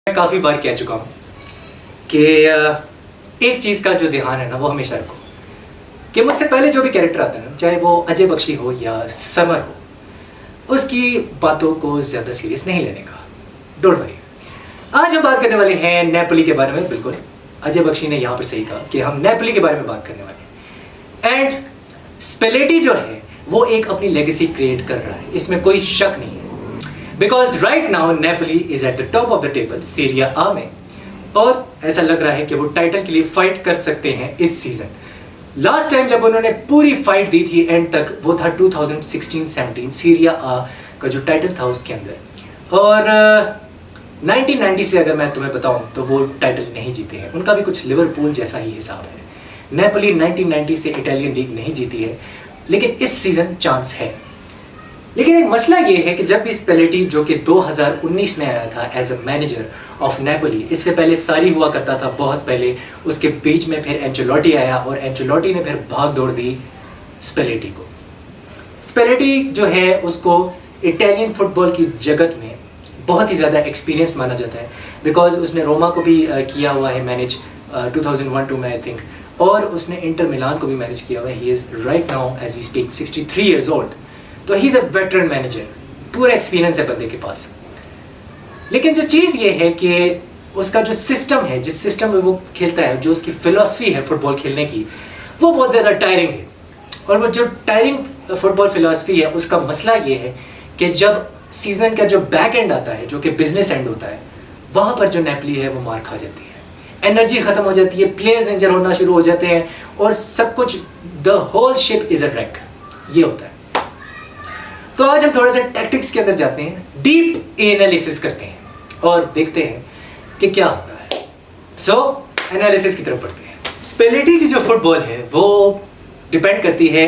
मैं काफ़ी बार कह चुका हूँ कि एक चीज़ का जो ध्यान है ना वो हमेशा रखो कि मुझसे पहले जो भी कैरेक्टर आता है ना, चाहे वो अजय बख्शी हो या समर हो, उसकी बातों को ज़्यादा सीरियस नहीं लेने का। Don't worry. आज हम बात करने वाले हैं नेपोली के बारे में। बिल्कुल अजय बख्शी ने यहाँ पर सही कहा कि हम नेपोली के बारे में बात करने वाले हैं। एंड स्पेलेटी जो है वो एक अपनी लेगेसी क्रिएट कर रहा है, इसमें कोई शक नहीं है। Because right now Napoli is at the top of the table Serie A में, और ऐसा लग रहा है कि वो टाइटल के लिए फाइट कर सकते हैं इस सीजन। लास्ट टाइम जब उन्होंने पूरी फाइट दी थी एंड तक, वो था 2016-17 सीरिया आ का जो टाइटल था उसके अंदर। और 1990 से अगर मैं तुम्हें बताऊं तो वो टाइटल नहीं जीते हैं। उनका भी कुछ लिवरपूल जैसा ही हिसाब है। नेपोली 1990 से इटालियन लीग नहीं जीती है, लेकिन इस सीजन चांस है। लेकिन एक मसला ये है कि जब भी स्पेलेटी जो कि 2019 में आया था as a manager of Napoli, इससे पहले सारी हुआ करता था बहुत पहले, उसके बीच में फिर एंचेलोटी आया और एंचेलोटी ने फिर भाग दौड़ दी स्पेलेटी को। स्पेलेटी जो है उसको इटालियन फुटबॉल की जगत में बहुत ही ज़्यादा एक्सपीरियंस माना जाता है, बिकॉज उसने रोमा को भी किया हुआ है मैनेज 2001-2 में आई थिंक, और उसने इंटर मिलान को भी मैनेज किया हुआ है। He is right now as we speak 63 years old, तो he is a veteran manager, पूरा एक्सपीरियंस है बंदे के पास। लेकिन जो चीज़ ये है कि उसका जो सिस्टम है, जिस सिस्टम में वो खेलता है, जो उसकी फिलॉसफी है फुटबॉल खेलने की, वो बहुत ज़्यादा टायरिंग है। और वो जो टायरिंग फुटबॉल फिलॉसफी है, उसका मसला ये है कि जब सीजन का जो बैक एंड आता है, जो कि बिजनेस एंड होता है, वहाँ पर जो नेपोली है वो मार खा जाती है, एनर्जी ख़त्म हो जाती है, प्लेयर्स इंजर होना शुरू हो जाते हैं और सब कुछ, the whole ship is a wreck, ये होता है। तो आज हम थोड़ा सा टैक्टिक्स के अंदर जाते हैं, डीप एनालिसिस करते हैं और देखते हैं कि क्या होता है। सो एनालिसिस की तरफ बढ़ते हैं। स्पेलेटी की जो फुटबॉल है वो डिपेंड करती है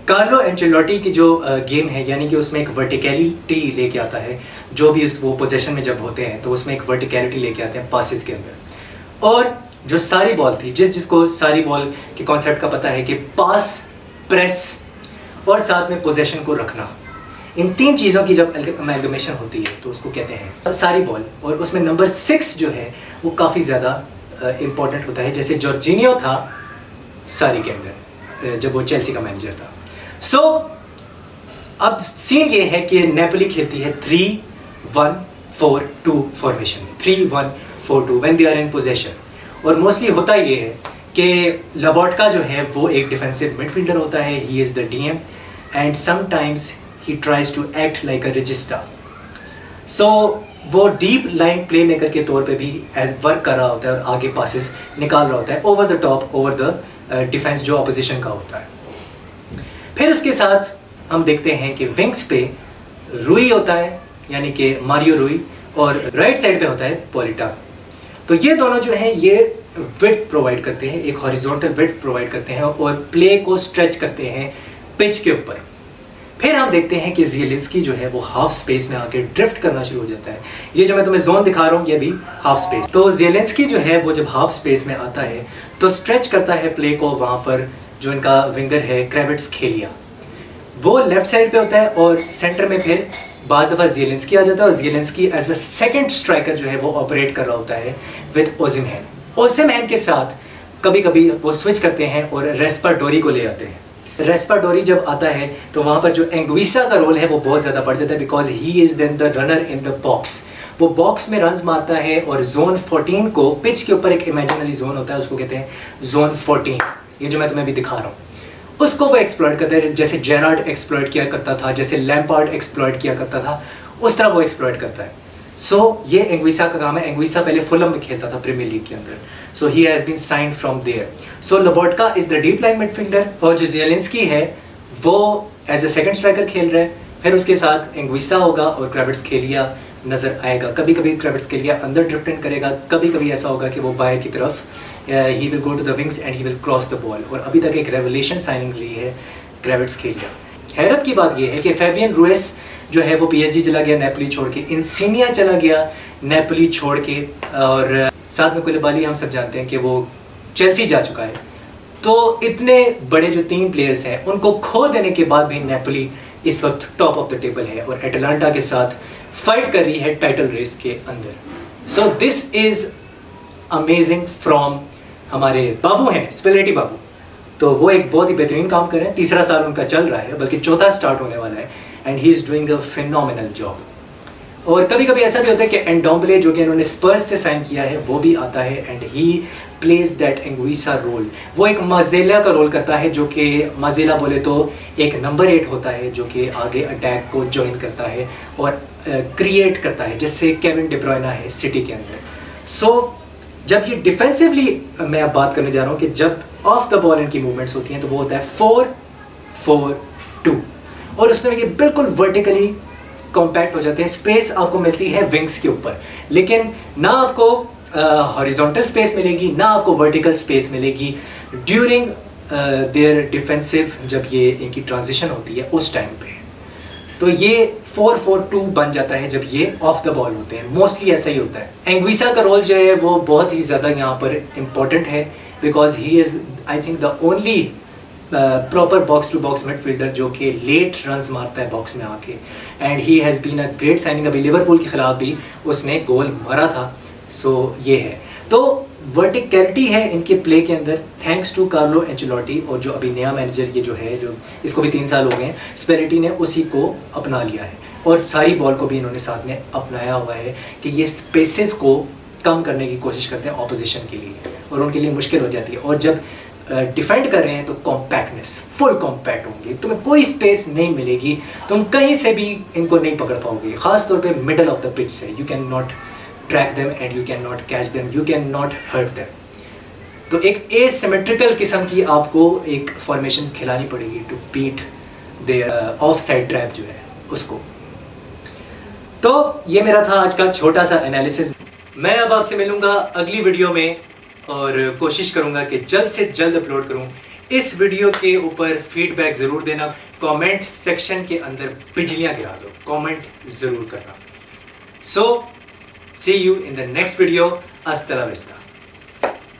कार्लो एंचेलोटी की जो गेम है, यानी कि उसमें एक वर्टिकलिटी लेके आता है। जो भी वो पोजीशन में जब होते हैं तो उसमें एक वर्टिकलिटी लेके आते हैं पासिस के अंदर। और जो सारी बॉल थी, जिसको सारी बॉल के कॉन्सेप्ट का पता है कि पास, प्रेस और साथ में पोजीशन को रखना, इन तीन चीज़ों की जब अमेलगमेशन होती है तो उसको कहते हैं सारी बॉल। और उसमें नंबर 6 जो है वो काफ़ी ज़्यादा इम्पॉर्टेंट होता है, जैसे जॉर्जिनियो था सारी के अंदर जब वो चेल्सी का मैनेजर था। सो अब सीन ये है कि नेपोली खेलती है 3-1-4-2 फॉर्मेशन में, 3-1-4-2 when they are in possession. और मोस्टली होता ये है कि लबोटका जो है वो एक डिफेंसिव मिडफील्डर होता है, he is the DM, and sometimes he tries to act like a regista. So वो डीप लाइन प्ले मेकर के तौर पे भी एज वर्क कर रहा होता है और आगे पासेस निकाल रहा होता है over the top, over the defence जो अपोजिशन का होता है। फिर उसके साथ हम देखते हैं कि विंग्स पे रूई होता है, यानी कि मारियो रूई, और राइट साइड पे होता है पोलिटा। तो ये दोनों जो हैं ये विड्थ प्रोवाइड करते हैं, एक हॉरिजॉन्टल विड्थ प्रोवाइड करते हैं और प्ले को स्ट्रेच करते हैं पिच के ऊपर। फिर हम देखते हैं कि ज़िएलिंस्की जो है वो हाफ स्पेस में आके ड्रिफ्ट करना शुरू हो जाता है। ये जो मैं तुम्हें जोन दिखा रहा हूँ ये भी हाफ स्पेस। तो ज़िएलिंस्की जो है वो जब हाफ स्पेस में आता है तो स्ट्रेच करता है प्ले को। वहाँ पर जो इनका विंगर है क्वेराट्सखेलिया, वो लेफ्ट साइड पे होता है और सेंटर में फिर बाज़ दफ़ा ज़िएलिंस्की आ जाता है और ज़िएलिंस्की एज अ सेकेंड स्ट्राइकर जो है वो ऑपरेट कर रहा होता है विद ओसिमहेन। ओसिमहेन के साथ कभी कभी वो स्विच करते हैं और रेस्पाडोरी को ले आते हैं। रेस्पाडोरी जब आता है तो वहाँ पर जो एंग्विसा का रोल है वो बहुत ज़्यादा बढ़ जाता है, because he is then the runner in the box. वो बॉक्स में रन्स मारता है और जोन 14 को, पिच के ऊपर एक इमेजिनरी जोन होता है, उसको कहते हैं जोन 14, ये जो मैं तुम्हें अभी दिखा रहा हूँ, उसको वो एक्सप्लॉइट करता है। जैसे जेरार्ड एक्सप्लॉइट किया करता था, जैसे लैम्पार्ड एक्सप्लॉइट किया करता था, उस तरह वो एक्सप्लॉइट करता है। सो ये एंग्विसा का काम है। एंग्विसा पहले फुलम में खेलता था प्रीमियर लीग के अंदर, so he has been signed from there. So Lobotka is the deep line midfielder, और जो ज़िएलिंस्की है वो एज अ सेकंड स्ट्राइकर खेल रहा है। फिर उसके साथ एंग्विसा होगा और क्वेराट्सखेलिया नज़र आएगा। कभी कभी क्वेराट्सखेलिया अंदर ड्रिफ्ट इन करेगा, कभी कभी ऐसा होगा कि वो बाहर की तरफ he will go to the wings and he will cross the ball. और अभी तक एक रेवलेशन साइनिंग ली है क्वेराट्सखेलिया। हैरत की बात यह है कि फैबियन रुइस जो है वो PSG चला गया नेपोली छोड़ के, इंसिनिया चला गया नेपोली छोड़ के, और साथ में कुलिबाली हम सब जानते हैं कि वो चेल्सी जा चुका है। तो इतने बड़े जो 3 प्लेयर्स हैं उनको खो देने के बाद भी नेपोली इस वक्त टॉप ऑफ द टेबल है और एटलांटा के साथ फाइट कर रही है टाइटल रेस के अंदर। So this is amazing from हमारे बाबू हैं स्पेलिटी बाबू, तो वो एक बहुत ही बेहतरीन काम कर रहे हैं। तीसरा साल उनका चल रहा है, बल्कि चौथा स्टार्ट होने वाला है, and he is doing a phenomenal job. और कभी कभी ऐसा भी होता है कि एंडोम्बले जो कि इन्होंने स्पर्स से साइन किया है वो भी आता है, and he plays that Anguissa role. वो एक माजेला का रोल करता है, जो कि माजेला बोले तो एक नंबर 8 होता है जो कि आगे अटैक को ज्वाइन करता है और क्रिएट करता है, जिससे केविन डी ब्रुयना है सिटी के अंदर। सो जब ये डिफेंसिवली मैं अब बात करने जा रहा हूँ कि जब ऑफ द बॉल इनकी मूवमेंट्स होती हैं तो वो होता है 4-4-2, और उसमें ये बिल्कुल वर्टिकली कॉम्पैक्ट हो जाते हैं। स्पेस आपको मिलती है विंग्स के ऊपर, लेकिन ना आपको हॉरिजॉन्टल स्पेस मिलेगी ना आपको वर्टिकल स्पेस मिलेगी ड्यूरिंग देयर डिफेंसिव, जब ये इनकी ट्रांजिशन होती है उस टाइम पे। तो ये 4-4-2 बन जाता है जब ये ऑफ द बॉल होते हैं, मोस्टली ऐसा ही होता है। एंगुइसा का रोल जो है वो बहुत ही ज़्यादा यहाँ पर इम्पोर्टेंट है, because he is I think the only proper box to box midfielder जो कि लेट रन्स मारता है बॉक्स में आके, and he has been a great signing. अभी लिवरपूल के खिलाफ भी उसने गोल मारा था। सो ये है, तो वर्टिकलिटी है इनके प्ले के अंदर, थैंक्स टू कार्लो एंचेलोटी, और जो अभी नया मैनेजर ये जो है, जो इसको भी 3 साल हो गए हैं, स्पेलिटी ने उसी को अपना लिया है, और सारी बॉल को भी इन्होंने साथ में अपनाया हुआ है कि ये स्पेसेस को कम करने की कोशिश करते हैं ऑपोजिशन के लिए, और उनके लिए मुश्किल हो जाती है। और जब डिफेंड कर रहे हैं तो कॉम्पैक्टनेस, फुल कॉम्पैक्ट होंगे, तुम्हें कोई स्पेस नहीं मिलेगी, तुम कहीं से भी इनको नहीं पकड़ पाओगे, खास तौर पे मिडल ऑफ द पिच से। You can not track them and you can not catch them, you can not hurt them. तो एक एसिमेट्रिकल किस्म की आपको एक फॉर्मेशन खिलानी पड़ेगी to beat their offside trap जो है उसको। तो ये मेरा था आज का छोटा सा एनालिसिस। मैं अब आपसे मिलूंगा अगली वीडियो में, और कोशिश करूंगा कि जल्द से जल्द अपलोड करूं। इस वीडियो के ऊपर फीडबैक ज़रूर देना, कमेंट सेक्शन के अंदर बिजलियां गिरा दो, कमेंट ज़रूर करना। So see you in the next video. अस्सलाम वालेकुम।